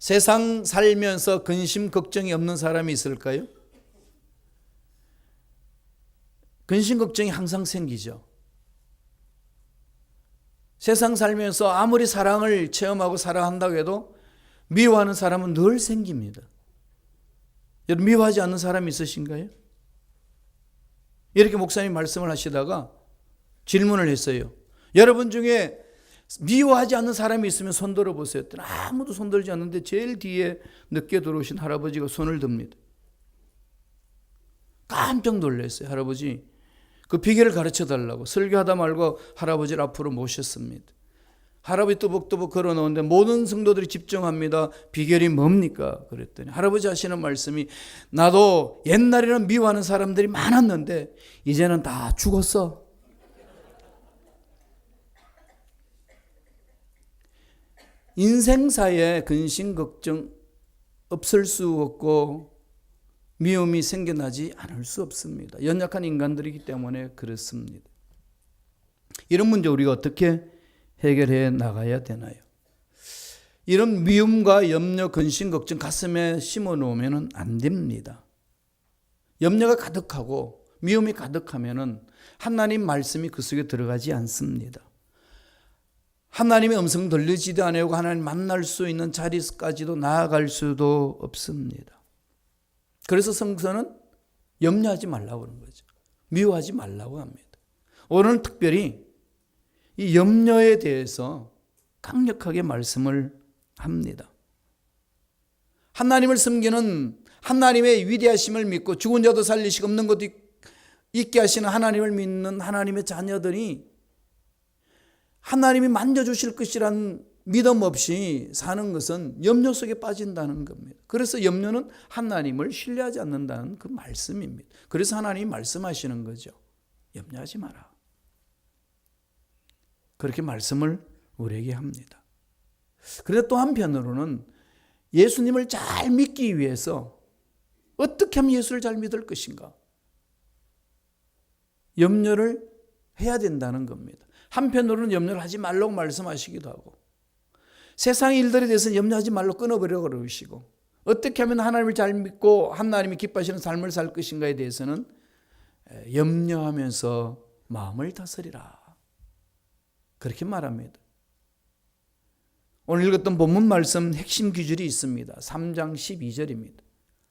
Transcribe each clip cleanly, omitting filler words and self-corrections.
세상 살면서 근심 걱정이 없는 사람이 있을까요? 근심 걱정이 항상 생기죠. 세상 살면서 아무리 사랑을 체험하고 사랑한다고 해도 미워하는 사람은 늘 생깁니다. 여러분, 미워하지 않는 사람이 있으신가요? 이렇게 목사님 말씀을 하시다가 질문을 했어요. 여러분 중에 미워하지 않는 사람이 있으면 손 들어보세요. 아무도 손 들지 않는데 제일 뒤에 늦게 들어오신 할아버지가 손을 듭니다. 깜짝 놀랐어요. 할아버지, 그 비결을 가르쳐 달라고 설교하다 말고 할아버지를 앞으로 모셨습니다. 할아버지 또복또복 걸어놓는데 모든 성도들이 집중합니다. 비결이 뭡니까? 그랬더니 할아버지 하시는 말씀이, 나도 옛날에는 미워하는 사람들이 많았는데 이제는 다 죽었어. 인생사에 근심 걱정 없을 수 없고 미움이 생겨나지 않을 수 없습니다. 연약한 인간들이기 때문에 그렇습니다. 이런 문제 우리가 어떻게 해결해 나가야 되나요? 이런 미움과 염려, 근심, 걱정 가슴에 심어 놓으면 안 됩니다. 염려가 가득하고 미움이 가득하면 하나님 말씀이 그 속에 들어가지 않습니다. 하나님의 음성 들리지도 않고 하나님 만날 수 있는 자리까지도 나아갈 수도 없습니다. 그래서 성서는 염려하지 말라고 하는 거죠. 미워하지 말라고 합니다. 오늘은 특별히 이 염려에 대해서 강력하게 말씀을 합니다. 하나님을 섬기는 하나님의 위대하심을 믿고 죽은 자도 살리시고 없는 것도 있게 하시는 하나님을 믿는 하나님의 자녀들이 하나님이 만져주실 것이란 믿음 없이 사는 것은 염려 속에 빠진다는 겁니다. 그래서 염려는 하나님을 신뢰하지 않는다는 그 말씀입니다. 그래서 하나님이 말씀하시는 거죠. 염려하지 마라. 그렇게 말씀을 우리에게 합니다. 그런데 또 한편으로는 예수님을 잘 믿기 위해서 어떻게 하면 예수를 잘 믿을 것인가? 염려를 해야 된다는 겁니다. 한편으로는 염려를 하지 말라고 말씀하시기도 하고, 세상 일들에 대해서는 염려하지 말고 끊어버리라고 그러시고, 어떻게 하면 하나님을 잘 믿고 하나님이 기뻐하시는 삶을 살 것인가에 대해서는 염려하면서 마음을 다스리라, 그렇게 말합니다. 오늘 읽었던 본문 말씀 핵심 기준이 있습니다. 3장 12절입니다.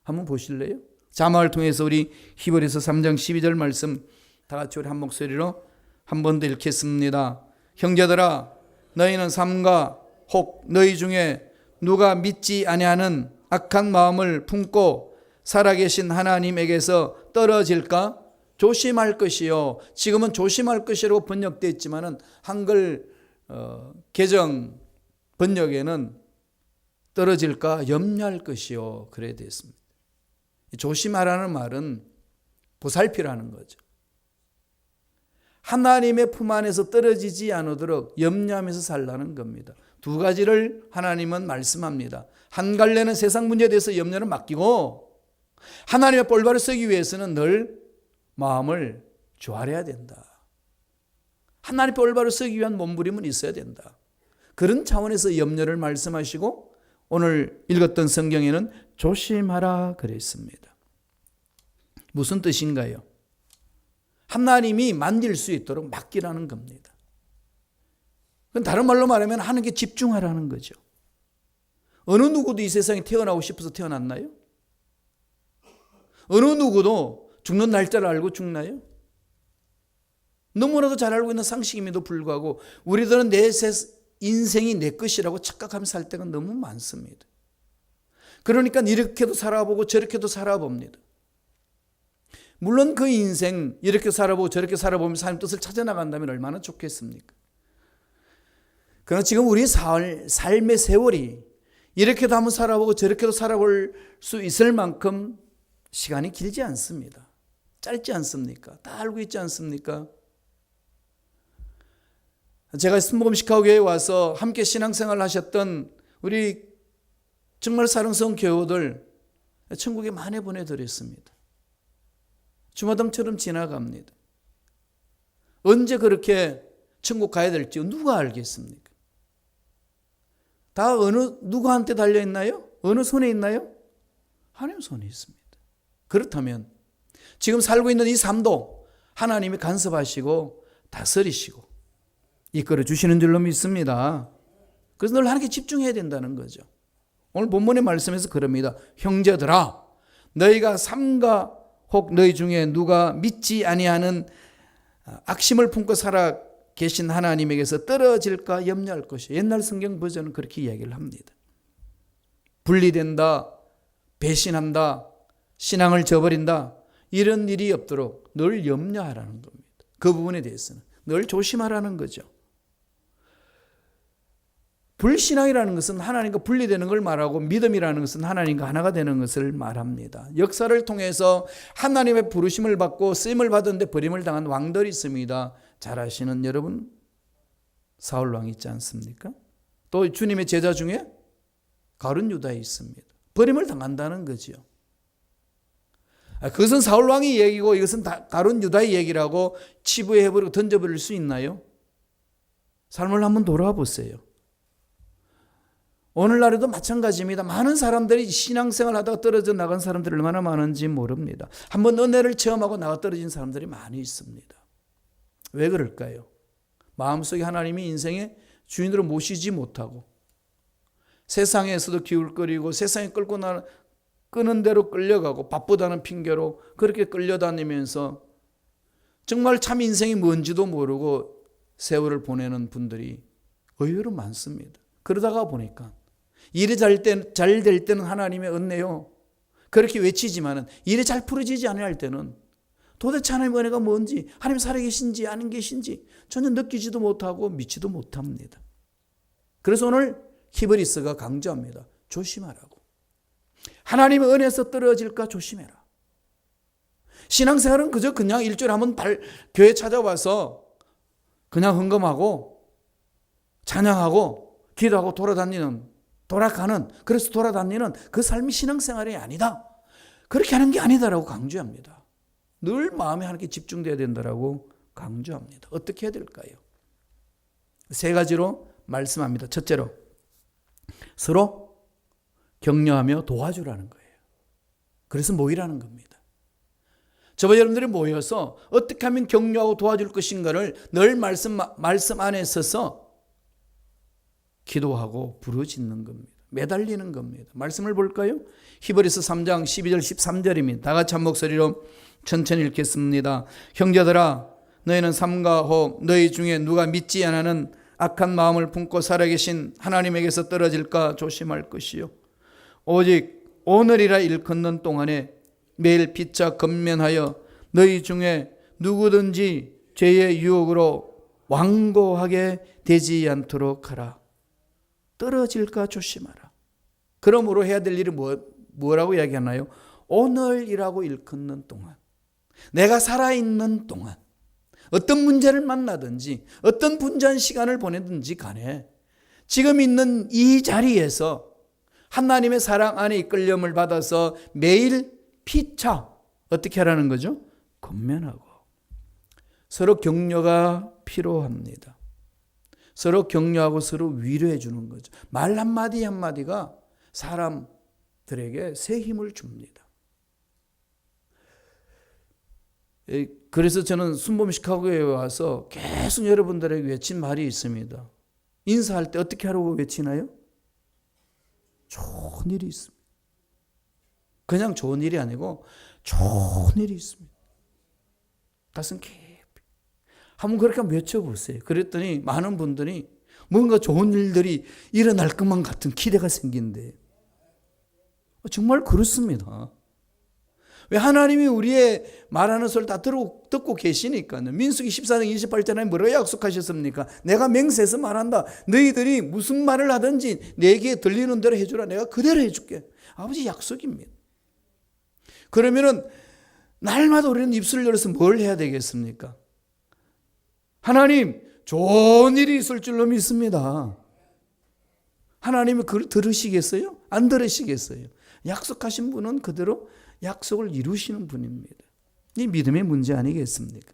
한번 보실래요? 자막을 통해서 우리 히브리서 3장 12절 말씀 다 같이 우리 한 목소리로 한 번 더 읽겠습니다. 형제들아, 너희는 삼가 혹 너희 중에 누가 믿지 아니하는 악한 마음을 품고 살아계신 하나님에게서 떨어질까? 조심할 것이요. 지금은 조심할 것이라고 번역되어 있지만 한글 개정 번역에는 떨어질까? 염려할 것이요, 그래 되어 있습니다. 조심하라는 말은 보살피라는 거죠. 하나님의 품 안에서 떨어지지 않도록 염려하면서 살라는 겁니다. 두 가지를 하나님은 말씀합니다. 한 갈래는 세상 문제에 대해서 염려를 맡기고, 하나님의 볼바를 쓰기 위해서는 늘 마음을 조아려야 된다. 하나님의 볼바를 쓰기 위한 몸부림은 있어야 된다. 그런 차원에서 염려를 말씀하시고, 오늘 읽었던 성경에는 조심하라 그랬습니다. 무슨 뜻인가요? 하나님이 만질 수 있도록 맡기라는 겁니다. 다른 말로 말하면 하나님께 집중하라는 거죠. 어느 누구도 이 세상에 태어나고 싶어서 태어났나요? 어느 누구도 죽는 날짜를 알고 죽나요? 너무나도 잘 알고 있는 상식임에도 불구하고 우리들은 내 인생이 내 것이라고 착각하면서 살 때가 너무 많습니다. 그러니까 이렇게도 살아보고 저렇게도 살아봅니다. 물론 그 인생 이렇게 살아보고 저렇게 살아보면서 하나님 뜻을 찾아나간다면 얼마나 좋겠습니까? 그러나 지금 우리 삶의 세월이 이렇게도 한번 살아보고 저렇게도 살아볼 수 있을 만큼 시간이 길지 않습니다. 짧지 않습니까? 다 알고 있지 않습니까? 제가 순복음 시카고교회에 와서 함께 신앙생활을 하셨던 우리 정말 사랑스러운 교우들 천국에 많이 보내드렸습니다. 주마등처럼 지나갑니다. 언제 그렇게 천국 가야 될지 누가 알겠습니까? 다 누구한테 달려 있나요? 어느 손에 있나요? 하나님 손에 있습니다. 그렇다면 지금 살고 있는 이 삶도 하나님이 간섭하시고 다스리시고 이끌어 주시는 줄로 믿습니다. 그래서 늘 하나님께 집중해야 된다는 거죠. 오늘 본문의 말씀에서 그럽니다. 형제들아, 너희가 삼가 혹 너희 중에 누가 믿지 아니하는 악심을 품고 살아 계신 하나님에게서 떨어질까 염려할 것이요. 옛날 성경 버전은 그렇게 이야기를 합니다. 분리된다, 배신한다, 신앙을 저버린다, 이런 일이 없도록 늘 염려하라는 겁니다. 그 부분에 대해서는 늘 조심하라는 거죠. 불신앙이라는 것은 하나님과 분리되는 걸 말하고, 믿음이라는 것은 하나님과 하나가 되는 것을 말합니다. 역사를 통해서 하나님의 부르심을 받고 쓰임을 받았는데 버림을 당한 왕들이 있습니다. 잘 아시는 여러분, 사울 왕이 있지 않습니까? 또 주님의 제자 중에 가룟 유다에 있습니다. 버림을 당한다는 거죠. 그것은 사울 왕의 얘기고 이것은 가룟 유다의 얘기라고 치부해버리고 던져버릴 수 있나요? 삶을 한번 돌아보세요. 오늘날에도 마찬가지입니다. 많은 사람들이 신앙생활 하다가 떨어져 나간 사람들이 얼마나 많은지 모릅니다. 한번 은혜를 체험하고 나가 떨어진 사람들이 많이 있습니다. 왜 그럴까요? 마음속에 하나님이 인생의 주인으로 모시지 못하고 세상에서도 기울거리고 세상에 끄는 대로 끌려가고 바쁘다는 핑계로 그렇게 끌려다니면서 정말 참 인생이 뭔지도 모르고 세월을 보내는 분들이 의외로 많습니다. 그러다가 보니까 일이 잘 될 때는 하나님의 은혜요, 그렇게 외치지만은 일이 잘 풀어지지 않을 때는 도대체 하나님의 은혜가 뭔지, 하나님 살아계신지 아닌 계신지 전혀 느끼지도 못하고 믿지도 못합니다. 그래서 오늘 히브리서가 강조합니다. 조심하라고. 하나님의 은혜에서 떨어질까 조심해라. 신앙생활은 그저 그냥 일주일에 한 번 교회 찾아와서 그냥 헌금하고 찬양하고 기도하고 그래서 돌아다니는 그 삶이 신앙생활이 아니다. 그렇게 하는 게 아니다라고 강조합니다. 늘 마음에 하나님께 집중돼야 된다라고 강조합니다. 어떻게 해야 될까요? 세 가지로 말씀합니다. 첫째로, 서로 격려하며 도와주라는 거예요. 그래서 모이라는 겁니다. 저와 여러분들이 모여서 어떻게 하면 격려하고 도와줄 것인가를 늘 말씀 안에 서서 기도하고 부르짖는 겁니다. 매달리는 겁니다. 말씀을 볼까요? 히브리서 3장 12절 13절입니다. 다 같이 한 목소리로 천천히 읽겠습니다. 형제들아, 너희는 삼가 혹 너희 중에 누가 믿지 않는 악한 마음을 품고 살아계신 하나님에게서 떨어질까 조심할 것이요, 오직 오늘이라 일컫는 동안에 매일 피차 건면하여 너희 중에 누구든지 죄의 유혹으로 완고하게 되지 않도록 하라. 떨어질까 조심하라. 그러므로 해야 될 일이 뭐라고 이야기하나요? 오늘이라고 일컫는 동안, 내가 살아있는 동안, 어떤 문제를 만나든지 어떤 분주한 시간을 보내든지 간에 지금 있는 이 자리에서 하나님의 사랑 안에 이끌림을 받아서 매일 피차 어떻게 하라는 거죠? 권면하고 서로 격려가 필요합니다. 서로 격려하고 서로 위로해 주는 거죠. 말 한마디 한마디가 사람들에게 새 힘을 줍니다. 그래서 저는 순범 시카고에 와서 계속 여러분들에게 외친 말이 있습니다. 인사할 때 어떻게 하라고 외치나요? 좋은 일이 있습니다. 그냥 좋은 일이 아니고 좋은 일이 있습니다. 가슴 깊이 한번 그렇게 한번 외쳐보세요. 그랬더니 많은 분들이 뭔가 좋은 일들이 일어날 것만 같은 기대가 생긴대. 정말 그렇습니다. 왜? 하나님이 우리의 말하는 소리를 다 듣고 계시니까요. 민수기 14장 28절에 뭐라고 약속하셨습니까? 내가 맹세해서 말한다. 너희들이 무슨 말을 하든지 내게 들리는 대로 해주라. 내가 그대로 해줄게. 아버지 약속입니다. 그러면은 날마다 우리는 입술을 열어서 뭘 해야 되겠습니까? 하나님, 좋은 일이 있을 줄로 믿습니다. 하나님이 그걸 들으시겠어요? 안 들으시겠어요? 약속하신 분은 그대로 약속을 이루시는 분입니다. 이 믿음의 문제 아니겠습니까?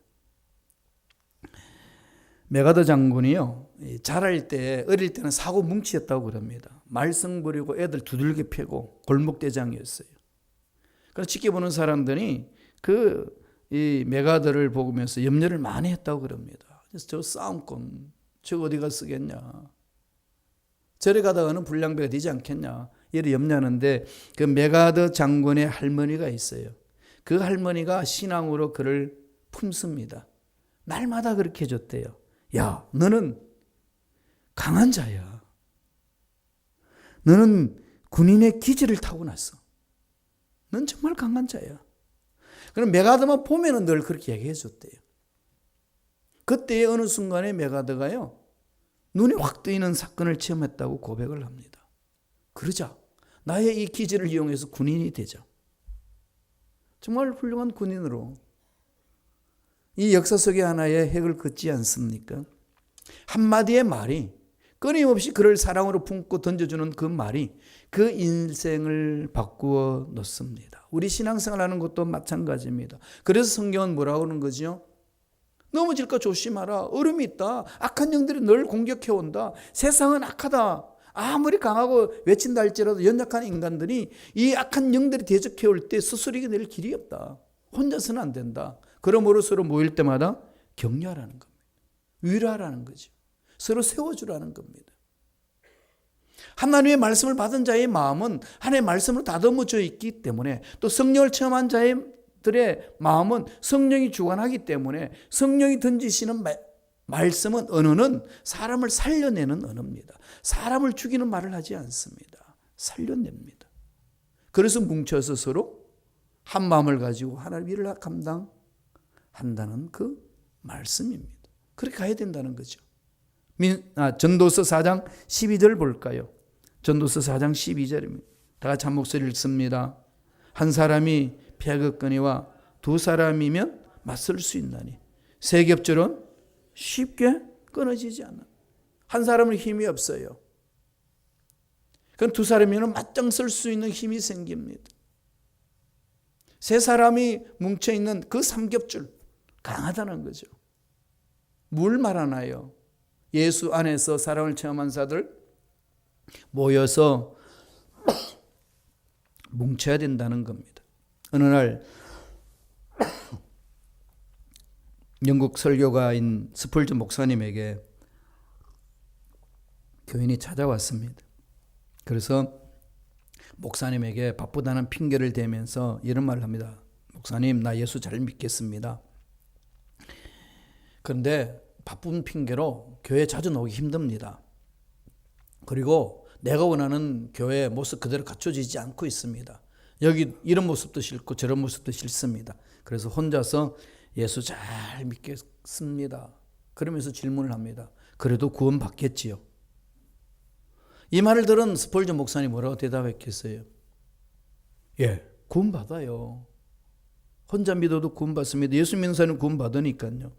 메가더 장군이요, 자랄 때, 어릴 때는 사고 뭉치였다고 그럽니다. 말썽 부리고 애들 두들겨 패고 골목대장이었어요. 그래서 지켜보는 사람들이 이 메가더를 보면서 염려를 많이 했다고 그럽니다. 그래서 저 싸움꾼, 저 어디가 쓰겠냐. 저래 가다가는 불량배가 되지 않겠냐. 이를 염려하는데 그 메가더 장군의 할머니가 있어요. 그 할머니가 신앙으로 그를 품습니다. 날마다 그렇게 해줬대요. 야, 너는 강한 자야. 너는 군인의 기질을 타고났어. 넌 정말 강한 자야. 그럼 메가더만 보면은 늘 그렇게 얘기해 줬대요. 그때 어느 순간에 메가더가요, 눈이 확 뜨이는 사건을 체험했다고 고백을 합니다. 그러자 나의 이 기질을 이용해서 군인이 되자. 정말 훌륭한 군인으로 이 역사 속에 하나의 획을 긋지 않습니까? 한마디의 말이 끊임없이 그를 사랑으로 품고 던져주는 그 말이 그 인생을 바꾸어 놓습니다. 우리 신앙생활 하는 것도 마찬가지입니다. 그래서 성경은 뭐라고 하는 거죠? 넘어질까 조심하라. 얼음이 있다. 악한 영들이 널 공격해온다. 세상은 악하다. 아무리 강하고 외친다 할지라도 연약한 인간들이 이 악한 영들이 대적해올 때 스스로 이겨낼 길이 없다. 혼자서는 안 된다. 그러므로 서로 모일 때마다 격려하라는 겁니다. 위로하라는 거죠. 서로 세워주라는 겁니다. 하나님의 말씀을 받은 자의 마음은 하나님의 말씀으로 다듬어져 있기 때문에, 또 성령을 체험한 자들의 마음은 성령이 주관하기 때문에 성령이 던지시는 말씀은, 언어는 사람을 살려내는 언어입니다. 사람을 죽이는 말을 하지 않습니다. 살려냅니다. 그래서 뭉쳐서 서로 한 마음을 가지고 하나님의 일을 감당한다는 그 말씀입니다. 그렇게 가야 된다는 거죠. 전도서 4장 12절 볼까요? 전도서 4장 12절입니다. 다 같이 한 목소리 읽습니다. 한 사람이 패거거니와 두 사람이면 맞설 수 있나니 세 겹줄은 쉽게 끊어지지 않아. 한 사람은 힘이 없어요. 그럼 두 사람이면 맞짱 쓸 수 있는 힘이 생깁니다. 세 사람이 뭉쳐있는 그 삼겹줄, 강하다는 거죠. 뭘 말하나요? 예수 안에서 사랑을 체험한 자들 모여서 뭉쳐야 된다는 겁니다. 어느 날 영국 설교가인 스펄전 목사님에게 교인이 찾아왔습니다. 그래서 목사님에게 바쁘다는 핑계를 대면서 이런 말을 합니다. 목사님, 나 예수 잘 믿겠습니다. 그런데 바쁜 핑계로 교회 자주 나오기 힘듭니다. 그리고 내가 원하는 교회 모습 그대로 갖춰지지 않고 있습니다. 여기 이런 모습도 싫고 저런 모습도 싫습니다. 그래서 혼자서 예수 잘 믿겠습니다. 그러면서 질문을 합니다. 그래도 구원 받겠지요? 이 말을 들은 스펄전 목사님이 뭐라고 대답했겠어요? 예, 구원 받아요. 혼자 믿어도 구원 받습니다. 예수 믿는 사람은 구원 받으니까요.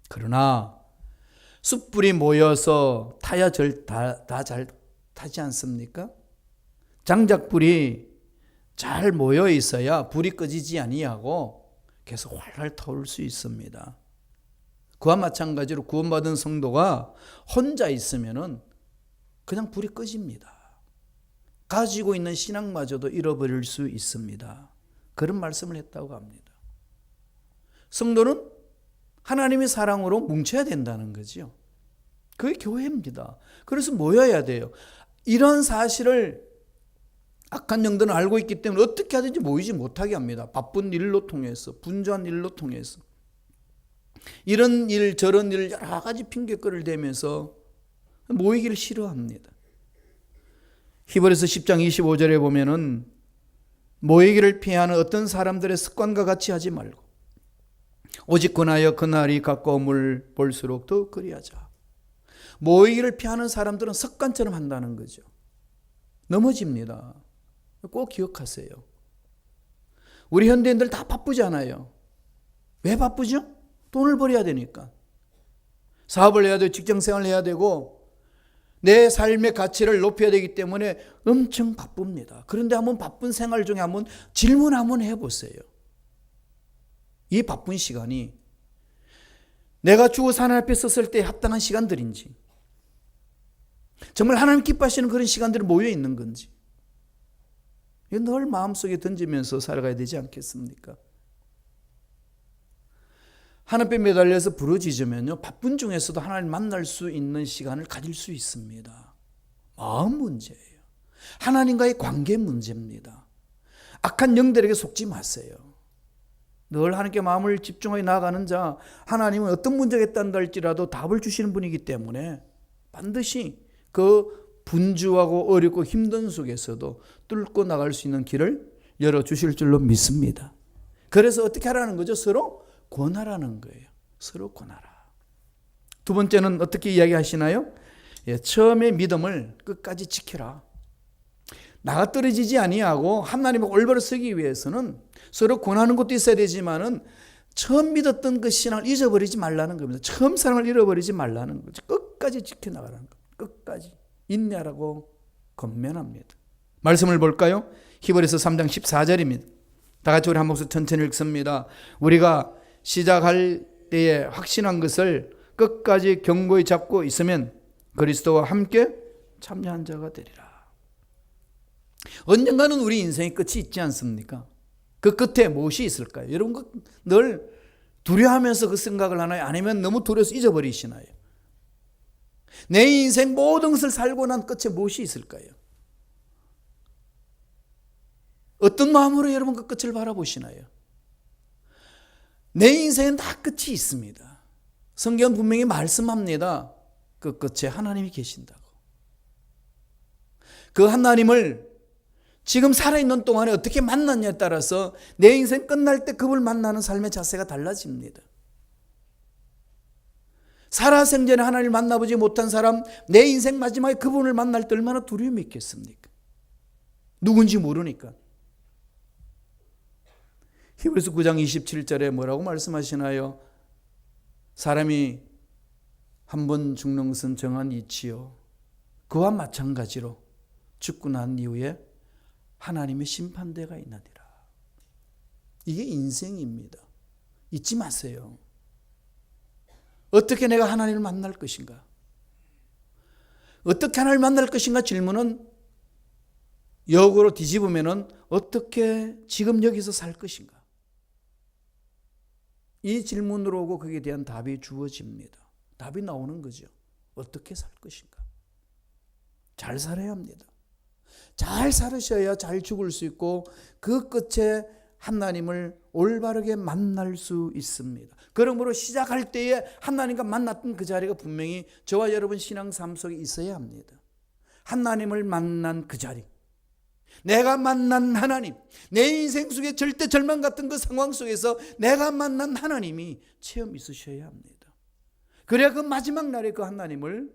그러나 숯불이 모여서 타야 다 잘 타지 않습니까? 장작불이 잘 모여 있어야 불이 꺼지지 아니하고 계속 활활 타올 수 있습니다. 그와 마찬가지로 구원받은 성도가 혼자 있으면은 그냥 불이 꺼집니다. 가지고 있는 신앙마저도 잃어버릴 수 있습니다. 그런 말씀을 했다고 합니다. 성도는 하나님의 사랑으로 뭉쳐야 된다는 거죠. 그게 교회입니다. 그래서 모여야 돼요. 이런 사실을 악한 영들은 알고 있기 때문에 어떻게 하든지 모이지 못하게 합니다. 바쁜 일로 통해서, 분주한 일로 통해서. 이런 일 저런 일 여러 가지 핑계거리를 대면서 모이기를 싫어합니다. 히브리서 10장 25절에 보면은 모이기를 피하는 어떤 사람들의 습관과 같이 하지 말고 오직 권하여 그날이 가까움을 볼수록 더 그리하자. 모이기를 피하는 사람들은 습관처럼 한다는 거죠. 넘어집니다. 꼭 기억하세요. 우리 현대인들 다 바쁘잖아요. 왜 바쁘죠? 돈을 벌어야 되니까. 사업을 해야 되고 직장생활을 해야 되고 내 삶의 가치를 높여야 되기 때문에 엄청 바쁩니다. 그런데 한번 바쁜 생활 중에 한번 질문 한번 해보세요. 이 바쁜 시간이 내가 죽어서 하나님 앞에 섰을 때 합당한 시간들인지, 정말 하나님 기뻐하시는 그런 시간들이 모여 있는 건지, 늘 마음속에 던지면서 살아가야 되지 않겠습니까? 하나님 앞에 매달려서 부르짖으면요, 바쁜 중에서도 하나님 만날 수 있는 시간을 가질 수 있습니다. 마음 문제예요. 하나님과의 관계 문제입니다. 악한 영들에게 속지 마세요. 늘 하나님께 마음을 집중하게 나아가는 자, 하나님은 어떤 문제가 있다는 할지라도 답을 주시는 분이기 때문에 반드시 그 분주하고 어렵고 힘든 속에서도 뚫고 나갈 수 있는 길을 열어주실 줄로 믿습니다. 그래서 어떻게 하라는 거죠? 서로 권하라는 거예요. 서로 권하라. 두 번째는 어떻게 이야기하시나요? 처음에 믿음을 끝까지 지켜라. 나가 떨어지지 아니하고 하나님의 올바로 서기 위해서는 서로 권하는 것도 있어야 되지만은 처음 믿었던 그 신앙을 잊어버리지 말라는 겁니다. 처음 사랑을 잃어버리지 말라는 거죠. 끝까지 지켜나가라는 겁니다. 끝까지 인내하라고 권면합니다. 말씀을 볼까요? 히브리서 3장 14절입니다. 다 같이 우리 한 목소리 천천히 읽습니다. 우리가 시작할 때에 확신한 것을 끝까지 견고히 잡고 있으면 그리스도와 함께 참여한 자가 되리라. 언젠가는 우리 인생의 끝이 있지 않습니까? 그 끝에 무엇이 있을까요? 여러분 늘 두려워하면서 그 생각을 하나요? 아니면 너무 두려워서 잊어버리시나요? 내 인생 모든 것을 살고 난 끝에 무엇이 있을까요? 어떤 마음으로 여러분 그 끝을 바라보시나요? 내 인생은 다 끝이 있습니다. 성경은 분명히 말씀합니다. 그 끝에 하나님이 계신다고. 그 하나님을 지금 살아있는 동안에 어떻게 만났냐에 따라서 내 인생 끝날 때 그분을 만나는 삶의 자세가 달라집니다. 살아생전에 하나님을 만나보지 못한 사람, 내 인생 마지막에 그분을 만날 때 얼마나 두려움이 있겠습니까? 누군지 모르니까. 히브리서 9장 27절에 뭐라고 말씀하시나요? 사람이 한 번 죽는 것은 정한 이치요, 그와 마찬가지로 죽고 난 이후에 하나님의 심판대가 있나니라. 이게 인생입니다. 잊지 마세요. 어떻게 내가 하나님을 만날 것인가? 어떻게 하나님을 만날 것인가 질문은 역으로 뒤집으면은 어떻게 지금 여기서 살 것인가? 이 질문으로 오고 거기에 대한 답이 주어집니다. 답이 나오는 거죠. 어떻게 살 것인가? 잘 살아야 합니다. 잘 살으셔야 잘 죽을 수 있고 그 끝에 하나님을 올바르게 만날 수 있습니다. 그러므로 시작할 때에 하나님과 만났던 그 자리가 분명히 저와 여러분 신앙 삶 속에 있어야 합니다. 하나님을 만난 그 자리, 내가 만난 하나님, 내 인생 속에 절대 절망 같은 그 상황 속에서 내가 만난 하나님이 체험 있으셔야 합니다. 그래야 그 마지막 날에 그 하나님을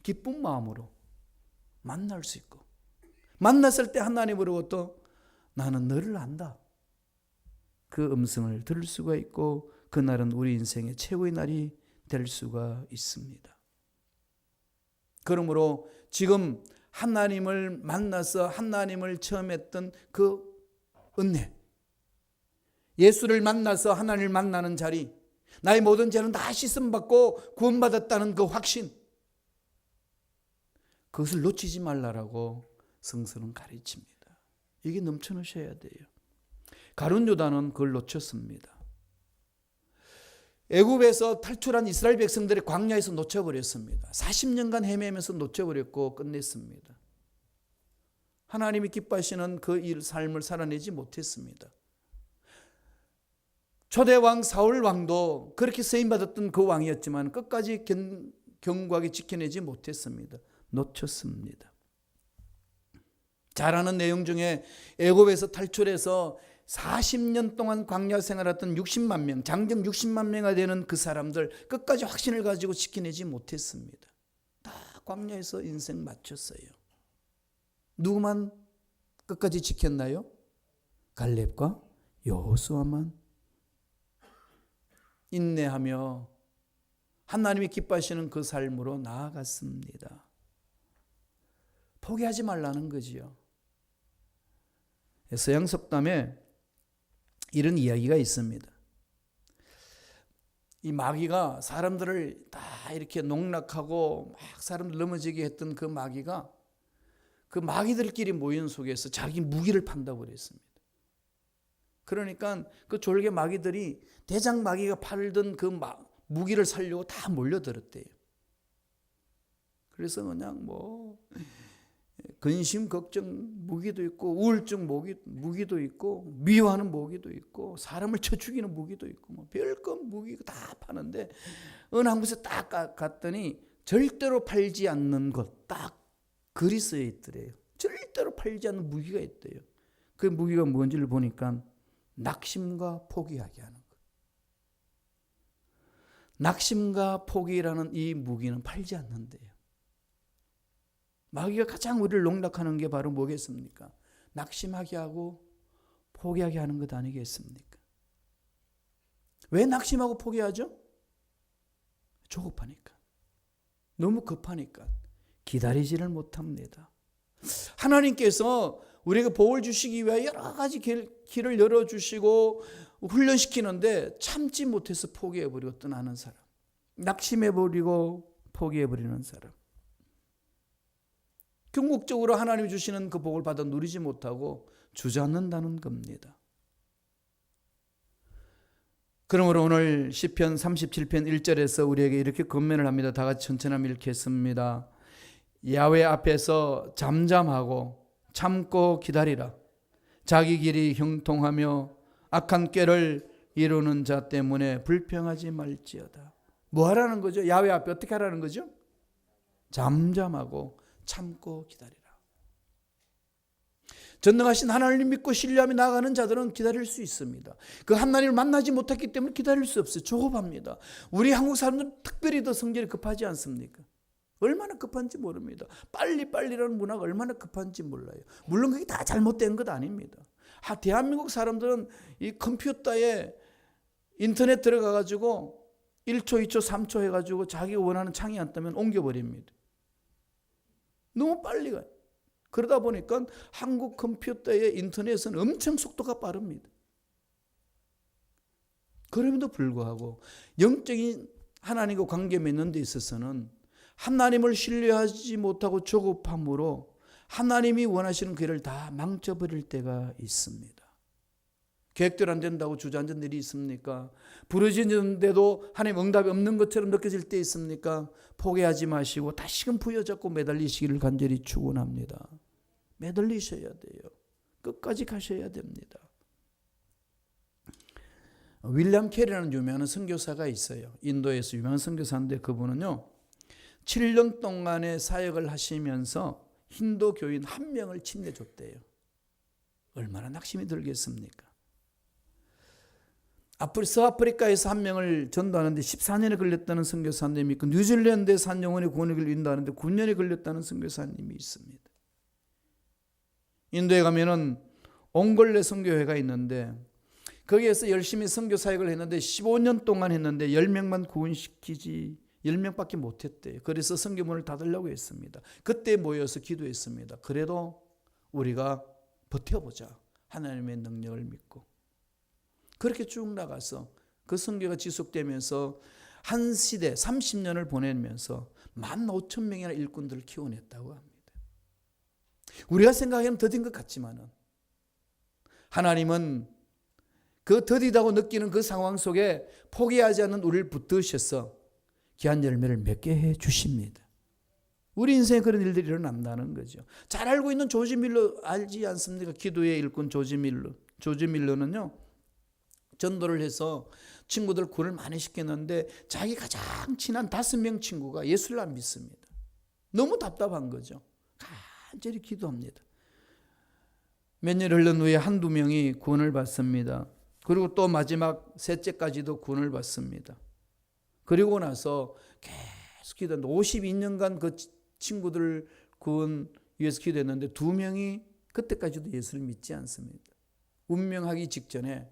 기쁜 마음으로 만날 수 있고, 만났을 때 하나님으로부터 나는 너를 안다, 그 음성을 들을 수가 있고 그날은 우리 인생의 최고의 날이 될 수가 있습니다. 그러므로 지금 하나님을 만나서 하나님을 처음 했던 그 은혜, 예수를 만나서 하나님을 만나는 자리, 나의 모든 죄는 다 씻음받고 구원받았다는 그 확신, 그것을 놓치지 말라라고 성서는 가르칩니다. 이게 넘쳐나셔야 돼요. 가룟 유다는 그걸 놓쳤습니다. 애굽에서 탈출한 이스라엘 백성들이 광야에서 놓쳐버렸습니다. 40년간 헤매면서 놓쳐버렸고 끝냈습니다. 하나님이 기뻐하시는 그 삶을 살아내지 못했습니다. 초대왕 사울 왕도 그렇게 쓰임받았던 그 왕이었지만 끝까지 견고하게 지켜내지 못했습니다. 놓쳤습니다. 잘 아는 내용 중에 애굽에서 탈출해서 40년 동안 광야 생활했던 60만 명, 장정 60만 명이 되는 그 사람들 끝까지 확신을 가지고 지켜내지 못했습니다. 다 광야에서 인생 마쳤어요. 누구만 끝까지 지켰나요? 갈렙과 여호수아만 인내하며 하나님이 기뻐하시는 그 삶으로 나아갔습니다. 포기하지 말라는 거지요. 서양 속담에 이런 이야기가 있습니다. 이 마귀가 사람들을 다 이렇게 농락하고 막 사람들 넘어지게 했던 그 마귀가 그 마귀들끼리 모인 속에서 자기 무기를 판다고 그랬습니다. 그러니까 그 졸개 마귀들이 대장 마귀가 팔던 그 무기를 살려고 다 몰려들었대요. 그래서 그냥 뭐 근심 걱정 무기도 있고 우울증 무기도 있고 미워하는 무기도 있고 사람을 쳐 죽이는 무기도 있고 뭐 별것 무기가 다 파는데 어느 한 곳에 딱 갔더니 절대로 팔지 않는 것 딱 글이 쓰여 있더래요. 절대로 팔지 않는 무기가 있대요. 그 무기가 뭔지를 보니까 낙심과 포기하게 하는 것. 낙심과 포기라는 이 무기는 팔지 않는데요. 마귀가 가장 우리를 농락하는 게 바로 뭐겠습니까? 낙심하게 하고 포기하게 하는 것 아니겠습니까? 왜 낙심하고 포기하죠? 조급하니까. 너무 급하니까. 기다리지를 못합니다. 하나님께서 우리에게 복을 주시기 위해 여러 가지 길을 열어주시고 훈련시키는데 참지 못해서 포기해버리고 떠나는 사람. 낙심해버리고 포기해버리는 사람. 궁극적으로 하나님이 주시는 그 복을 받아 누리지 못하고 주저앉는다는 겁니다. 그러므로 오늘 시편 37편 1절에서 우리에게 이렇게 권면을 합니다. 다 같이 천천히 한번 읽겠습니다. 야훼 앞에서 잠잠하고 참고 기다리라. 자기 길이 형통하며 악한 꾀를 이루는 자 때문에 불평하지 말지어다. 뭐 하라는 거죠? 야훼 앞에 어떻게 하라는 거죠? 잠잠하고 참고 기다리라. 전능하신 하나님 믿고 신뢰하며 나아가는 자들은 기다릴 수 있습니다. 그 하나님을 만나지 못했기 때문에 기다릴 수 없어요. 조급합니다. 우리 한국 사람들은 특별히 더 성질이 급하지 않습니까? 얼마나 급한지 모릅니다. 빨리빨리라는 문화가 얼마나 급한지 몰라요. 물론 그게 다 잘못된 것 아닙니다. 대한민국 사람들은 이 컴퓨터에 인터넷 들어가가지고 1초, 2초, 3초 해가지고 자기가 원하는 창이 안 뜨면 옮겨버립니다. 너무 빨리 가요. 그러다 보니까 한국 컴퓨터의 인터넷은 엄청 속도가 빠릅니다. 그럼에도 불구하고 영적인 하나님과 관계 맺는 데 있어서는 하나님을 신뢰하지 못하고 조급함으로 하나님이 원하시는 길을 다 망쳐버릴 때가 있습니다. 계획대로 안 된다고 주저앉은 일이 있습니까? 부르짖는데도 하나님 응답이 없는 것처럼 느껴질 때 있습니까? 포기하지 마시고 다시금 부여잡고 매달리시기를 간절히 축원합니다. 매달리셔야 돼요. 끝까지 가셔야 됩니다. 윌리엄 캐리라는 유명한 선교사가 있어요. 인도에서 유명한 선교사인데 그분은요 7년 동안의 사역을 하시면서 힌두 교인 1명을 침례줬대요. 얼마나 낙심이 들겠습니까? 서아프리카에서 1명을 전도하는데 14년이 걸렸다는 선교사님이 있고 뉴질랜드에서 한 영혼의 구원의 길을 인도하는데 9년이 걸렸다는 선교사님이 있습니다. 인도에 가면은 옹골레 선교회가 있는데 거기에서 열심히 선교 사역을 했는데 15년 동안 했는데 10명만 구원시키지 10명밖에 못했대요. 그래서 선교문을 닫으려고 했습니다. 그때 모여서 기도했습니다. 그래도 우리가 버텨보자. 하나님의 능력을 믿고. 그렇게 쭉 나가서 그 선교가 지속되면서 한 시대 30년을 보내면서 15,000명이나 일꾼들을 키워냈다고 합니다. 우리가 생각하기에는 더딘 것 같지만은 하나님은 그 더디다고 느끼는 그 상황 속에 포기하지 않는 우리를 붙드셔서 귀한 열매를 맺게 해 주십니다. 우리 인생에 그런 일들이 일어난다는 거죠. 잘 알고 있는 조지 밀러 알지 않습니까? 기도의 일꾼 조지 밀러. 조지 밀러는요. 전도를 해서 친구들 구원을 많이 시켰는데 자기 가장 친한 5명 친구가 예수를 안 믿습니다. 너무 답답한 거죠. 간절히 기도합니다. 몇 년 흘른 후에 한두 명이 구원을 받습니다. 그리고 또 마지막 셋째까지도 구원을 받습니다. 그리고 나서 계속 기도했는데 52년간 그 친구들 구원 위해서 기도했는데 2명이 그때까지도 예수를 믿지 않습니다. 운명하기 직전에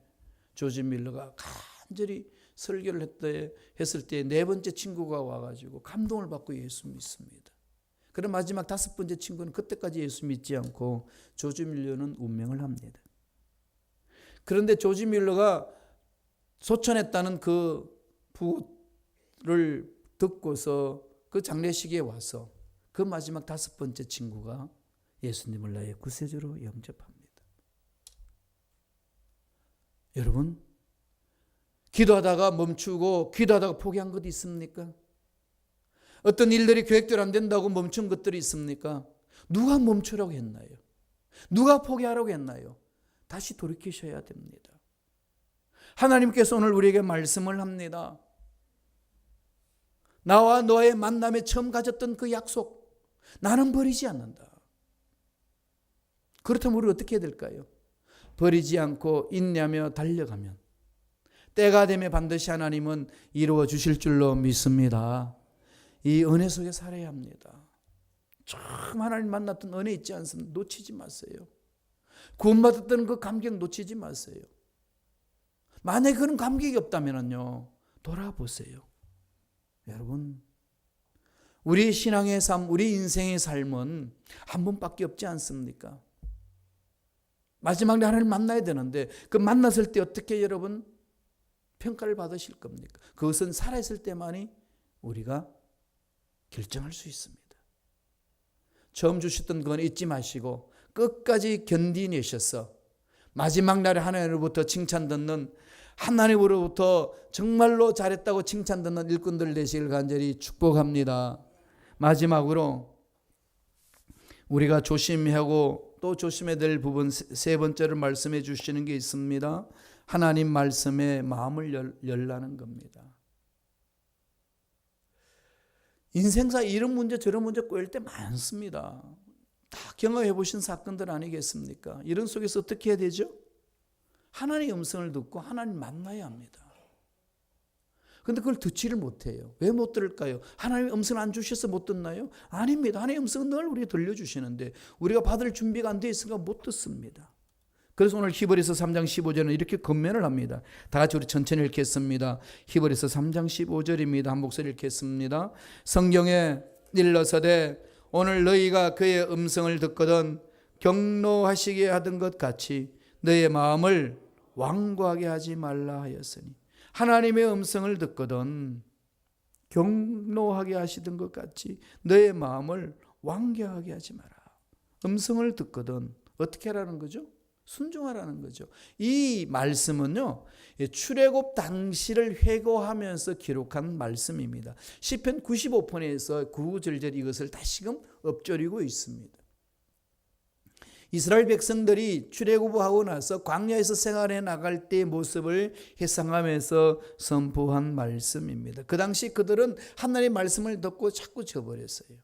조지 밀러가 간절히 설교를 했을 때 4번째 친구가 와가지고 감동을 받고 예수 믿습니다. 그럼 마지막 5번째 친구는 그때까지 예수 믿지 않고 조지 밀러는 운명을 합니다. 그런데 조지 밀러가 소천했다는 그 부고를 듣고서 그 장례식에 와서 그 마지막 5번째 친구가 예수님을 나의 구세주로 영접합니다. 여러분, 기도하다가 멈추고 기도하다가 포기한 것 있습니까? 어떤 일들이 계획대로 안 된다고 멈춘 것들이 있습니까? 누가 멈추라고 했나요? 누가 포기하라고 했나요? 다시 돌이키셔야 됩니다. 하나님께서 오늘 우리에게 말씀을 합니다. 나와 너의 만남에 처음 가졌던 그 약속, 나는 버리지 않는다. 그렇다면 우리 어떻게 해야 될까요? 버리지 않고 인내하며 달려가면 때가 되면 반드시 하나님은 이루어 주실 줄로 믿습니다. 이 은혜 속에 살아야 합니다. 처음 하나님 만났던 은혜 있지 않습니까? 놓치지 마세요. 구원받았던 그 감격 놓치지 마세요. 만약에 그런 감격이 없다면요, 돌아보세요. 여러분, 우리 신앙의 삶, 우리 인생의 삶은 한 번밖에 없지 않습니까? 마지막에 하나님 만나야 되는데 그 만났을 때 어떻게 여러분 평가를 받으실 겁니까? 그것은 살아있을 때만이 우리가 결정할 수 있습니다. 처음 주셨던 건 잊지 마시고 끝까지 견디내셔서 마지막 날에 하나님으로부터 칭찬 듣는, 하나님으로부터 정말로 잘했다고 칭찬 듣는 일꾼들 되시길 간절히 축복합니다. 마지막으로 우리가 조심하고 또 조심해야 될 부분 세 번째로 말씀해 주시는 게 있습니다. 하나님 말씀에 마음을 열라는 겁니다. 인생사 이런 문제 저런 문제 꼬일 때 많습니다. 다 경험해 보신 사건들 아니겠습니까? 이런 속에서 어떻게 해야 되죠? 하나님의 음성을 듣고 하나님 만나야 합니다. 그런데 그걸 듣지를 못해요. 왜 못 들을까요? 하나님의 음성을 안 주셔서 못 듣나요? 아닙니다. 하나님의 음성은 늘 우리에게 들려주시는데 우리가 받을 준비가 안 돼 있으니까 못 듣습니다. 그래서 오늘 히브리서 3장 15절은 이렇게 권면을 합니다. 다 같이 우리 천천히 읽겠습니다. 히브리서 3장 15절입니다. 한 목소리 읽겠습니다. 성경에 일러서되 오늘 너희가 그의 음성을 듣거든 경노하시게 하던 것 같이 너의 마음을 완고하게 하지 말라 하였으니, 하나님의 음성을 듣거든 경노하게 하시던 것 같이 너의 마음을 완고하게 하지 마라. 음성을 듣거든 어떻게 하라는 거죠? 순종하라는 거죠. 이 말씀은요, 출애굽 당시를 회고하면서 기록한 말씀입니다. 시편 95편에서 구구절절 이것을 다시금 엎조리고 있습니다. 이스라엘 백성들이 출애굽하고 나서 광야에서 생활해 나갈 때의 모습을 회상하면서 선포한 말씀입니다. 그 당시 그들은 하나님의 말씀을 듣고 자꾸 저버렸어요.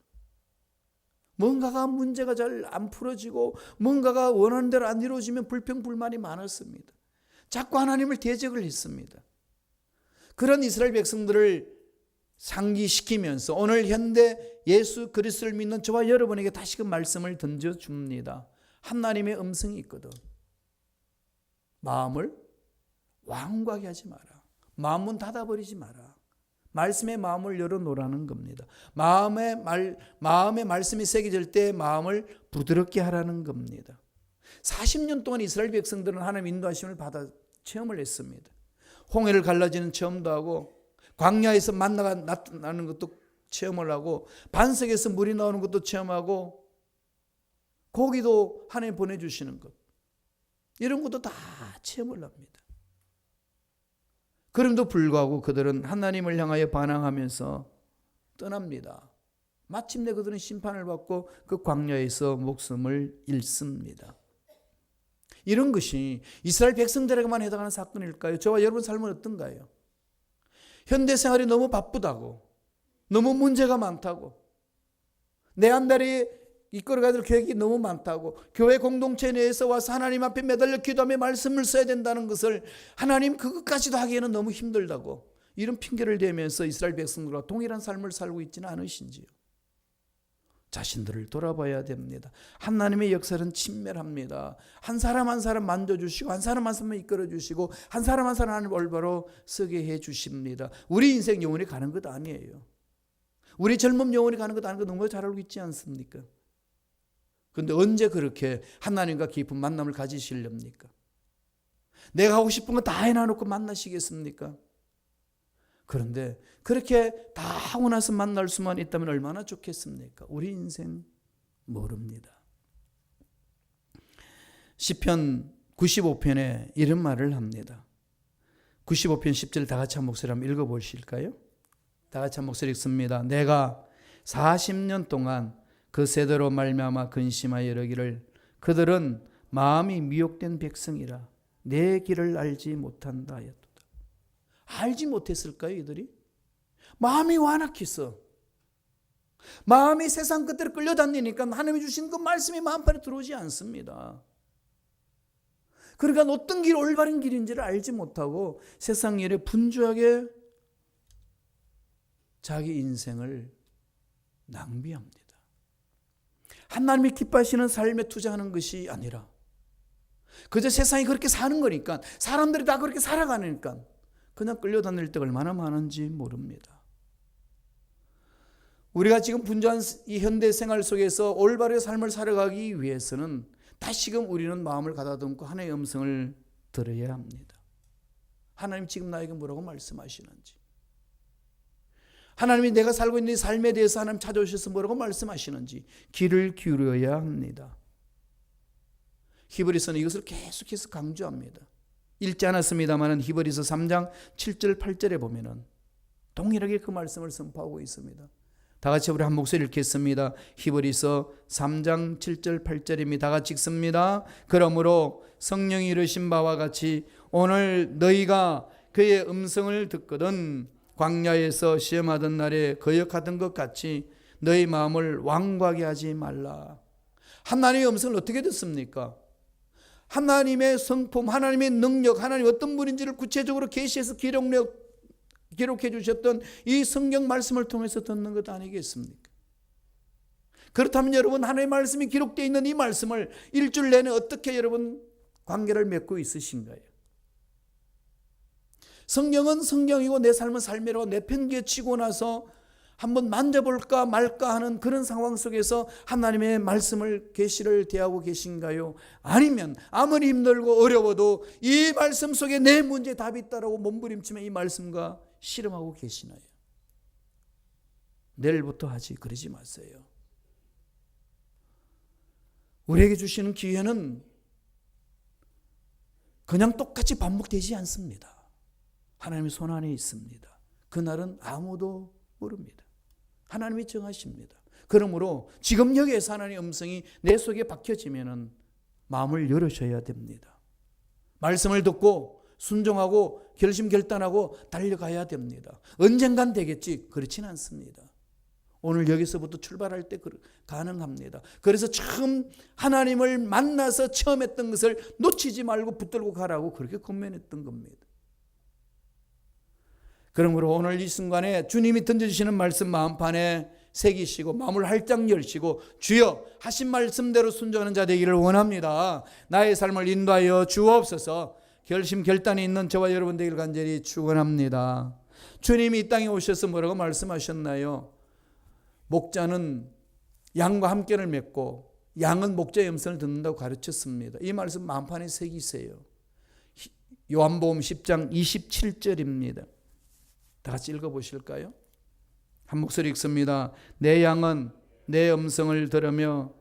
뭔가가 문제가 잘 안 풀어지고 뭔가가 원하는 대로 안 이루어지면 불평불만이 많았습니다. 자꾸 하나님을 대적을 했습니다. 그런 이스라엘 백성들을 상기시키면서 오늘 현대 예수 그리스도를 믿는 저와 여러분에게 다시금 말씀을 던져줍니다. 하나님의 음성이 있거든. 마음을 완고하게 하지 마라. 마음문 닫아버리지 마라. 말씀의 마음을 열어놓으라는 겁니다. 마음의 말씀이 새겨질 때 마음을 부드럽게 하라는 겁니다. 40년 동안 이스라엘 백성들은 하나님 인도하심을 받아 체험을 했습니다. 홍해를 갈라지는 체험도 하고 광야에서 만나가 나타나는 것도 체험을 하고 반석에서 물이 나오는 것도 체험하고 고기도 하나님 보내주시는 것, 이런 것도 다 체험을 합니다. 그럼에도 불구하고 그들은 하나님을 향하여 반항하면서 떠납니다. 마침내 그들은 심판을 받고 그 광야에서 목숨을 잃습니다. 이런 것이 이스라엘 백성들에게만 해당하는 사건일까요? 저와 여러분 삶은 어떤가요? 현대생활이 너무 바쁘다고, 너무 문제가 많다고, 내 한 달이 이끌어가야 될 계획이 너무 많다고, 교회 공동체 내에서 와서 하나님 앞에 매달려 기도하며 말씀을 써야 된다는 것을 하나님 그것까지도 하기에는 너무 힘들다고, 이런 핑계를 대면서 이스라엘 백성들과 동일한 삶을 살고 있지는 않으신지요? 자신들을 돌아봐야 됩니다. 하나님의 역사는 친밀합니다. 한 사람 한 사람 만져주시고 한 사람 한 사람 이끌어주시고 한 사람 한 사람 하나님 올바로 서게 해주십니다. 우리 인생 영원히 가는 것 아니에요. 우리 젊음 영원히 가는 것 아닌 거 너무 잘 알고 있지 않습니까? 그런데 언제 그렇게 하나님과 깊은 만남을 가지시렵니까? 내가 하고 싶은 거 다 해놔놓고 만나시겠습니까? 그런데 그렇게 다 하고 나서 만날 수만 있다면 얼마나 좋겠습니까? 우리 인생 모릅니다. 시편 95편에 이런 말을 합니다. 95편 10절 다 같이 한 목소리 한번 읽어보실까요? 다 같이 한 목소리 읽습니다. 내가 40년 동안 그 세대로 말미암아 근심하여 이르기를 그들은 마음이 미혹된 백성이라 내 길을 알지 못한다 하였도다. 알지 못했을까요, 이들이? 마음이 완악해서, 마음이 세상 끝대로 끌려다니니까 하나님이 주신 그 말씀이 마음판에 들어오지 않습니다. 그러니까 어떤 길이 올바른 길인지를 알지 못하고 세상 일에 분주하게 자기 인생을 낭비합니다. 하나님이 기뻐하시는 삶에 투자하는 것이 아니라 그저 세상이 그렇게 사는 거니까, 사람들이 다 그렇게 살아가니까 그냥 끌려다닐 때가 얼마나 많은지 모릅니다. 우리가 지금 분주한 이 현대 생활 속에서 올바른 삶을 살아가기 위해서는 다시금 우리는 마음을 가다듬고 하나님의 음성을 들어야 합니다. 하나님 지금 나에게 뭐라고 말씀하시는지, 하나님이 내가 살고 있는 이 삶에 대해서 하나님 찾아오셔서 뭐라고 말씀하시는지 귀를 기울여야 합니다. 히브리서는 이것을 계속해서 강조합니다. 읽지 않았습니다만 히브리서 3장 7절 8절에 보면은 동일하게 그 말씀을 선포하고 있습니다. 다 같이 우리 한 목소리 읽겠습니다. 히브리서 3장 7절 8절입니다. 다 같이 읽습니다. 그러므로 성령이 이르신 바와 같이 오늘 너희가 그의 음성을 듣거든 광야에서 시험하던 날에 거역하던 것 같이 너희 마음을 완고하게 하지 말라. 하나님의 음성을 어떻게 듣습니까? 하나님의 성품, 하나님의 능력, 하나님 어떤 분인지를 구체적으로 계시해서 기록해 주셨던 이 성경 말씀을 통해서 듣는 것 아니겠습니까? 그렇다면 여러분, 하나님의 말씀이 기록되어 있는 이 말씀을 일주일 내내 어떻게 여러분 관계를 맺고 있으신가요? 성경은 성경이고 내 삶은 삶이라고 내팽개치고 나서 한번 만져볼까 말까 하는 그런 상황 속에서 하나님의 말씀을 계시를 대하고 계신가요? 아니면 아무리 힘들고 어려워도 이 말씀 속에 내 문제에 답이 있다라고 몸부림치며 이 말씀과 씨름하고 계시나요? 내일부터 하지 그러지 마세요. 우리에게 주시는 기회는 그냥 똑같이 반복되지 않습니다. 하나님의 손 안에 있습니다. 그날은 아무도 모릅니다. 하나님이 정하십니다. 그러므로 지금 여기에서 하나님의 음성이 내 속에 박혀지면은 마음을 열으셔야 됩니다. 말씀을 듣고 순종하고 결심결단하고 달려가야 됩니다. 언젠간 되겠지, 그렇지는 않습니다. 오늘 여기서부터 출발할 때 가능합니다. 그래서 처음 하나님을 만나서 처음 했던 것을 놓치지 말고 붙들고 가라고 그렇게 권면했던 겁니다. 그러므로 오늘 이 순간에 주님이 던져주시는 말씀 마음판에 새기시고 마음을 활짝 열시고 주여 하신 말씀대로 순종하는 자 되기를 원합니다. 나의 삶을 인도하여 주옵소서. 결심 결단이 있는 저와 여러분 되기를 간절히 축원합니다. 주님이 이 땅에 오셔서 뭐라고 말씀하셨나요? 목자는 양과 함께를 맺고 양은 목자의 음성을 듣는다고 가르쳤습니다. 이 말씀 마음판에 새기세요. 요한복음 10장 27절입니다. 다 같이 읽어보실까요? 한 목소리 읽습니다. 내 양은 내 음성을 들으며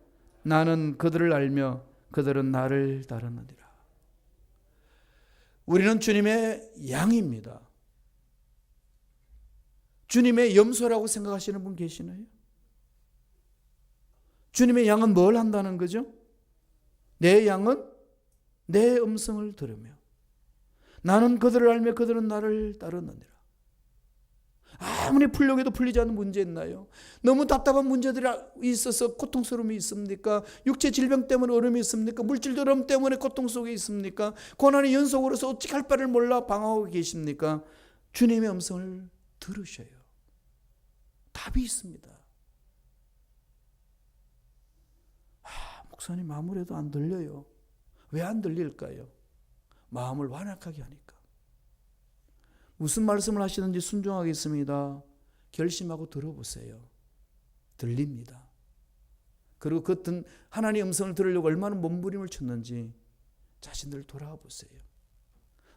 나는 그들을 알며 그들은 나를 따르느니라. 우리는 주님의 양입니다. 주님의 염소라고 생각하시는 분 계시나요? 주님의 양은 뭘 한다는 거죠? 내 양은 내 음성을 들으며 나는 그들을 알며 그들은 나를 따르느니라. 아무리 풀려고 해도 풀리지 않는 문제 있나요? 너무 답답한 문제들이 있어서 고통스러움이 있습니까? 육체 질병 때문에 어려움이 있습니까? 물질 어려움 때문에 고통 속에 있습니까? 고난의 연속으로서 어찌 할 바를 몰라 방황하고 계십니까? 주님의 음성을 들으셔요. 답이 있습니다. 목사님 아무래도 안 들려요. 왜 안 들릴까요? 마음을 완악하게 하니까. 무슨 말씀을 하시는지 순종하겠습니다. 결심하고 들어보세요. 들립니다. 그리고 그 하나님의 음성을 들으려고 얼마나 몸부림을 쳤는지 자신들 돌아와 보세요.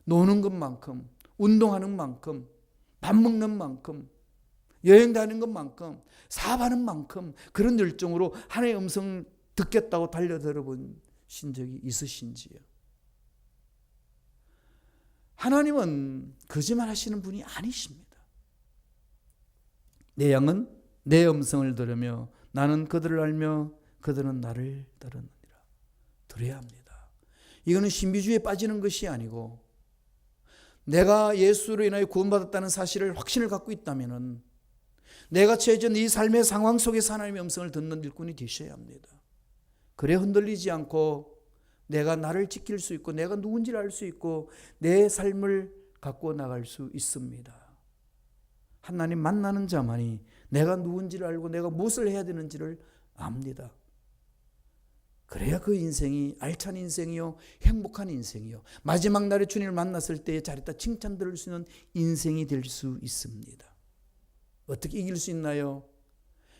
노는 것만큼, 운동하는 만큼, 밥 먹는 만큼, 여행 다니는 것만큼, 사업하는 만큼 그런 열정으로 하나님의 음성을 듣겠다고 달려들어보신 적이 있으신지요? 하나님은 거짓말 하시는 분이 아니십니다. 내 양은 내 음성을 들으며 나는 그들을 알며 그들은 나를 따르느니라. 들어야 합니다. 이거는 신비주의에 빠지는 것이 아니고 내가 예수로 인하여 구원받았다는 사실을 확신을 갖고 있다면 내가 처해진 이 삶의 상황 속에서 하나님의 음성을 듣는 일꾼이 되셔야 합니다. 그래 흔들리지 않고 내가 나를 지킬 수 있고 내가 누군지를 알 수 있고 내 삶을 갖고 나갈 수 있습니다. 하나님 만나는 자만이 내가 누군지를 알고 내가 무엇을 해야 되는지를 압니다. 그래야 그 인생이 알찬 인생이요 행복한 인생이요 마지막 날에 주님을 만났을 때에 잘했다 칭찬 들을 수 있는 인생이 될 수 있습니다. 어떻게 이길 수 있나요?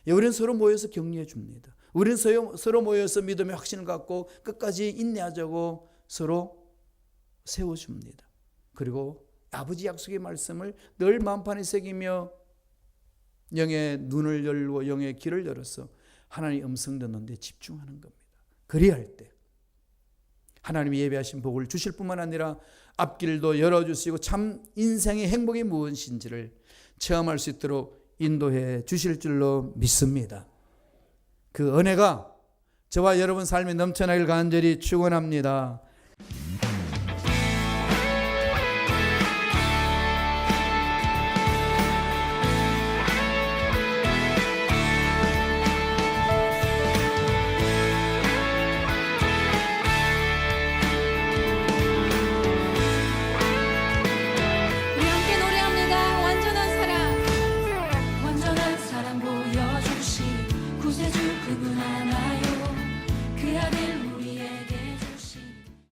우리는 서로 모여서 격려해 줍니다. 우리는 서로 모여서 믿음의 확신을 갖고 끝까지 인내하자고 서로 세워줍니다. 그리고 아버지 약속의 말씀을 늘 마음판에 새기며 영의 눈을 열고 영의 길을 열어서 하나님의 음성 듣는 데 집중하는 겁니다. 그리할 때 하나님이 예배하신 복을 주실 뿐만 아니라 앞길도 열어주시고 참 인생의 행복이 무엇인지를 체험할 수 있도록 인도해 주실 줄로 믿습니다. 그 은혜가 저와 여러분 삶에 넘쳐나길 간절히 축원합니다.